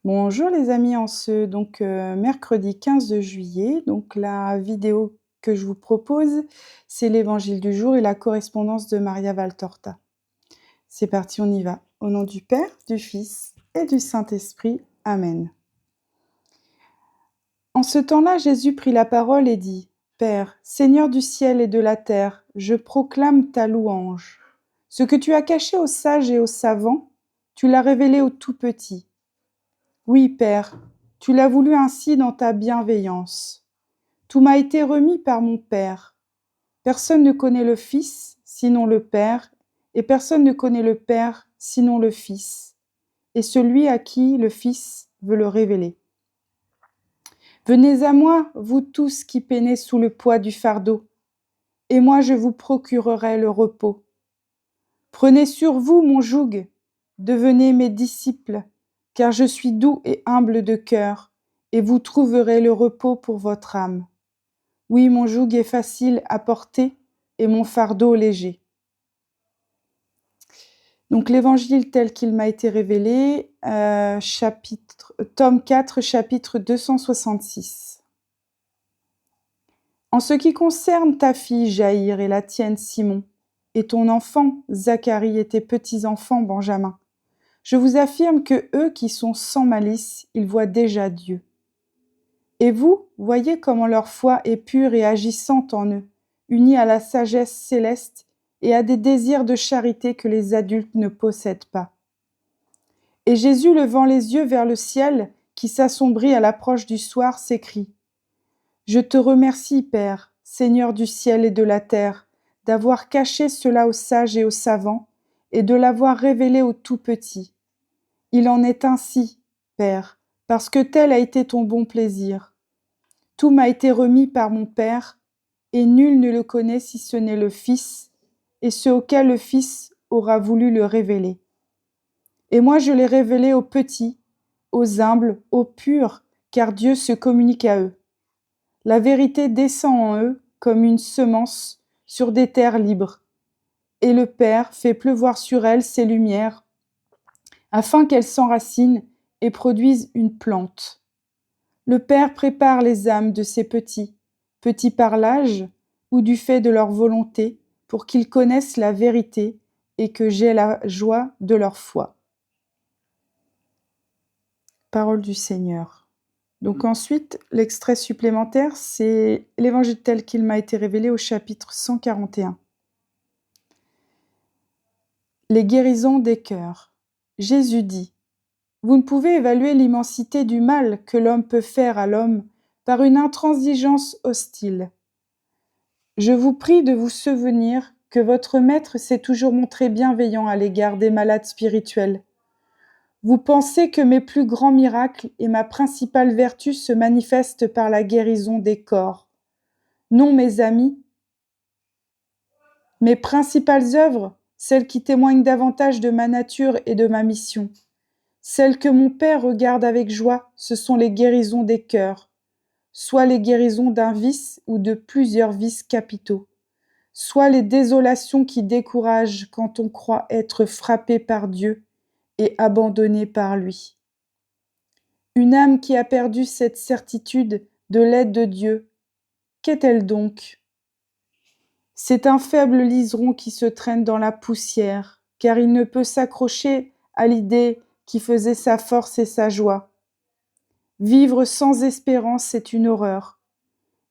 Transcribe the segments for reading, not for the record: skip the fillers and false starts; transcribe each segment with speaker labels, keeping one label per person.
Speaker 1: Bonjour les amis, en ce mercredi 15 juillet, la vidéo que je vous propose, c'est l'évangile du jour et la correspondance de Maria Valtorta. C'est parti, on y va. Au nom du Père, du Fils et du Saint-Esprit. Amen. En ce temps-là, Jésus prit la parole et dit : Père, Seigneur du ciel et de la terre, je proclame ta louange. Ce que tu as caché aux sages et aux savants, tu l'as révélé aux tout petits. Oui, Père, tu l'as voulu ainsi dans ta bienveillance. Tout m'a été remis par mon Père. Personne ne connaît le Fils, sinon le Père, et personne ne connaît le Père, sinon le Fils, et celui à qui le Fils veut le révéler. Venez à moi, vous tous qui peinez sous le poids du fardeau, et moi je vous procurerai le repos. Prenez sur vous mon joug, devenez mes disciples, car je suis doux et humble de cœur, et vous trouverez le repos pour votre âme. Oui, mon joug est facile à porter, et mon fardeau léger. Donc l'évangile tel qu'il m'a été révélé, tome 4, chapitre 266. En ce qui concerne ta fille Jaïr et la tienne Simon, et ton enfant Zacharie et tes petits-enfants Benjamin, je vous affirme que eux qui sont sans malice, ils voient déjà Dieu. Et vous, voyez comment leur foi est pure et agissante en eux, unie à la sagesse céleste et à des désirs de charité que les adultes ne possèdent pas. Et Jésus, levant les yeux vers le ciel, qui s'assombrit à l'approche du soir, s'écrie : Je te remercie, Père, Seigneur du ciel et de la terre, d'avoir caché cela aux sages et aux savants, et de l'avoir révélé aux tout petits. Il en est ainsi, Père, parce que tel a été ton bon plaisir. Tout m'a été remis par mon Père, et nul ne le connaît si ce n'est le Fils, et ceux auxquels le Fils aura voulu le révéler. Et moi je l'ai révélé aux petits, aux humbles, aux purs, car Dieu se communique à eux. La vérité descend en eux comme une semence sur des terres libres, et le Père fait pleuvoir sur elles ses lumières, afin qu'elles s'enracinent et produisent une plante. Le Père prépare les âmes de ses petits, petits par l'âge ou du fait de leur volonté, pour qu'ils connaissent la vérité et que j'aie la joie de leur foi. Parole du Seigneur. Donc ensuite, l'extrait supplémentaire, c'est l'évangile tel qu'il m'a été révélé au chapitre 141. Les guérisons des cœurs. Jésus dit : Vous ne pouvez évaluer l'immensité du mal que l'homme peut faire à l'homme par une intransigeance hostile. Je vous prie de vous souvenir que votre Maître s'est toujours montré bienveillant à l'égard des malades spirituels. Vous pensez que mes plus grands miracles et ma principale vertu se manifestent par la guérison des corps. Non, mes amis, mes principales œuvres, celles qui témoignent davantage de ma nature et de ma mission, celles que mon Père regarde avec joie, ce sont les guérisons des cœurs, soit les guérisons d'un vice ou de plusieurs vices capitaux, soit les désolations qui découragent quand on croit être frappé par Dieu et abandonné par lui. Une âme qui a perdu cette certitude de l'aide de Dieu, qu'est-elle donc ? C'est un faible liseron qui se traîne dans la poussière, car il ne peut s'accrocher à l'idée qui faisait sa force et sa joie. Vivre sans espérance, c'est une horreur.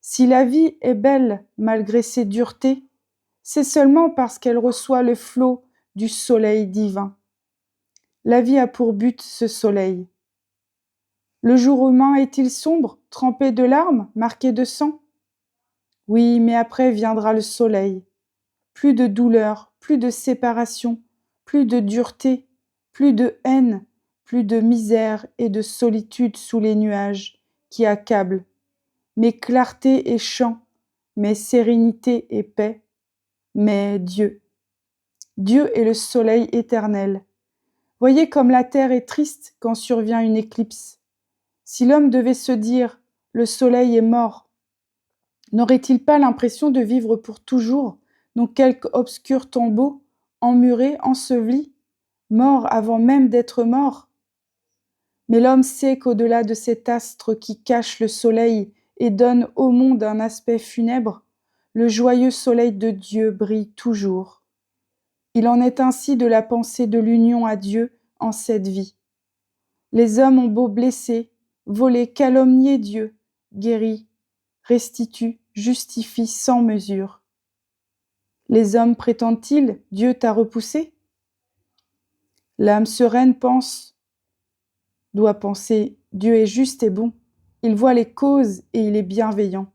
Speaker 1: Si la vie est belle malgré ses duretés, c'est seulement parce qu'elle reçoit le flot du soleil divin. La vie a pour but ce soleil. Le jour humain est-il sombre, trempé de larmes, marqué de sang ? Oui, mais après viendra le soleil. Plus de douleur, plus de séparation, plus de dureté, plus de haine, plus de misère et de solitude sous les nuages qui accablent. Mais clarté et chant, mais sérénité et paix, mais Dieu. Dieu est le soleil éternel. Voyez comme la terre est triste quand survient une éclipse. Si l'homme devait se dire « le soleil est mort », n'aurait-il pas l'impression de vivre pour toujours dans quelque obscur tombeau, emmuré, enseveli, mort avant même d'être mort ? Mais l'homme sait qu'au-delà de cet astre qui cache le soleil et donne au monde un aspect funèbre, le joyeux soleil de Dieu brille toujours. Il en est ainsi de la pensée de l'union à Dieu en cette vie. Les hommes ont beau blesser, voler, calomnier Dieu, guérit, restitue, justifie sans mesure. Les hommes prétendent-ils, Dieu t'a repoussé? L'âme sereine doit penser, Dieu est juste et bon, il voit les causes et il est bienveillant.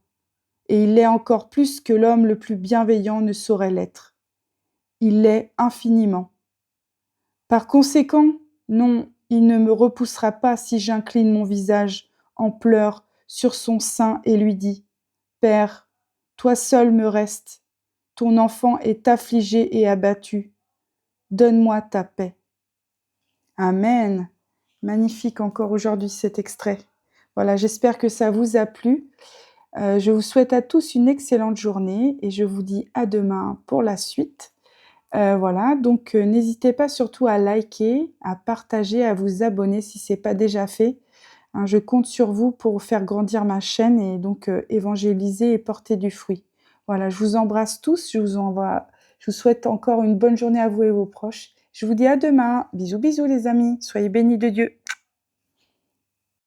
Speaker 1: Et il l'est encore plus que l'homme le plus bienveillant ne saurait l'être. Il l'est infiniment. Par conséquent, non, il ne me repoussera pas si j'incline mon visage en pleurs sur son sein et lui dis, Père, toi seul me restes, ton enfant est affligé et abattu, donne-moi ta paix. Amen. Magnifique encore aujourd'hui cet extrait. Voilà, j'espère que ça vous a plu. Je vous souhaite à tous une excellente journée et je vous dis à demain pour la suite. Voilà, donc n'hésitez pas surtout à liker, à partager, à vous abonner si ce n'est pas déjà fait. Hein, je compte sur vous pour faire grandir ma chaîne et donc évangéliser et porter du fruit. Voilà, je vous embrasse tous, je vous souhaite encore une bonne journée à vous et vos proches. Je vous dis à demain. Bisous bisous les amis, soyez bénis de Dieu.